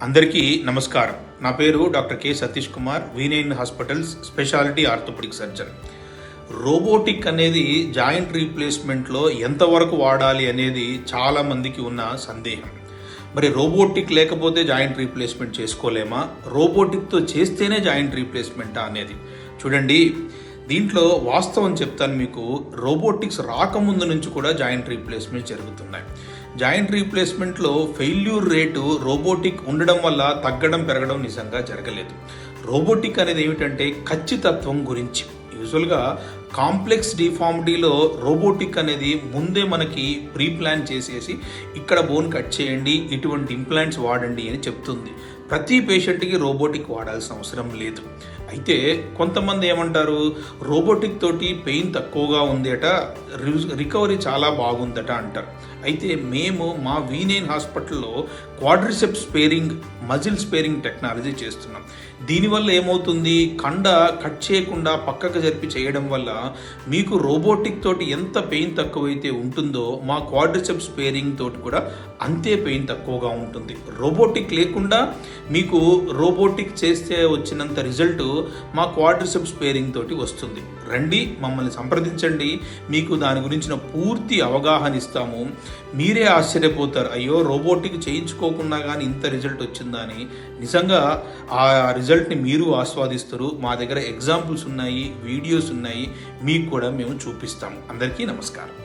అందరికీ నమస్కారం. నా పేరు doctor K Satish Kumar, V9 hospitals speciality orthopaedic surgeon. Robotic అనేది జాయింట్ రీప్లేస్మెంట్లో ఎంతవరకు వాడాలి అనేది చాలామందికి ఉన్న సందేహం. మరి రోబోటిక్ లేకపోతే జాయింట్ రీప్లేస్మెంట్ చేసుకోలేమా, రోబోటిక్తో చేస్తేనే జాయింట్ రీప్లేస్మెంటా అనేది చూడండి. దీంట్లో వాస్తవం చెప్తాను మీకు. రోబోటిక్స్ రాకముందు నుంచి కూడా జాయింట్ రీప్లేస్మెంట్ జరుగుతున్నాయి. జాయింట్ రీప్లేస్మెంట్లో ఫెయిల్యూర్ రేటు రోబోటిక్ ఉండడం వల్ల తగ్గడం పెరగడం నిజంగా జరగలేదు. రోబోటిక్ అనేది ఏమిటంటే ఖచ్చితత్వం గురించి. యూజువల్గా కాంప్లెక్స్ డిఫార్మిటీలో రోబోటిక్ అనేది ముందే మనకి ప్రీ ప్లాన్ చేసేసి ఇక్కడ బోన్ కట్ చేయండి, ఇటువంటి ఇంప్లాంట్స్ వాడండి అని చెప్తుంది. ప్రతి పేషెంట్కి రోబోటిక్ వాడాల్సిన అవసరం లేదు. అయితే కొంతమంది ఏమంటారు, రోబోటిక్ తోటి పెయిన్ తక్కువగా ఉందట, రికవరీ చాలా బాగుందట అంటారు. అయితే మేము మా V9 హాస్పిటల్లో quadriceps sparing, muscle sparing technology చేస్తున్నాం. దీనివల్ల ఏమవుతుంది, కండ కట్ చేయకుండా పక్కకు జరిపి చేయడం వల్ల మీకు రోబోటిక్ తోటి ఎంత పెయిన్ తక్కువైతే ఉంటుందో మా క్వాడ్రిసెప్స్ స్పేరింగ్ తోటి కూడా అంతే పెయిన్ తక్కువగా ఉంటుంది. రోబోటిక్ లేకుండా మీకు రోబోటిక్ చేస్తే వచ్చినంత రిజల్ట్ మా క్వాడ్రిసెప్స్ స్పేరింగ్ తోటి వస్తుంది. రండి, మమ్మల్ని సంప్రదించండి, మీకు దాని గురించిన పూర్తి అవగాహన ఇస్తాము. మీరే ఆశ్చర్యపోతారు, అయ్యో రోబోటిక్ చేయించుకోకుండా కానీ ఇంత రిజల్ట్ వచ్చిందా అని. నిజంగా ఆ రిజల్ట్ని మీరు ఆస్వాదిస్తారు. మా దగ్గర ఎగ్జాంపుల్స్ ఉన్నాయి, వీడియోస్ ఉన్నాయి, మీకు కూడా మేము చూపిస్తాము. అందరికీ నమస్కారం.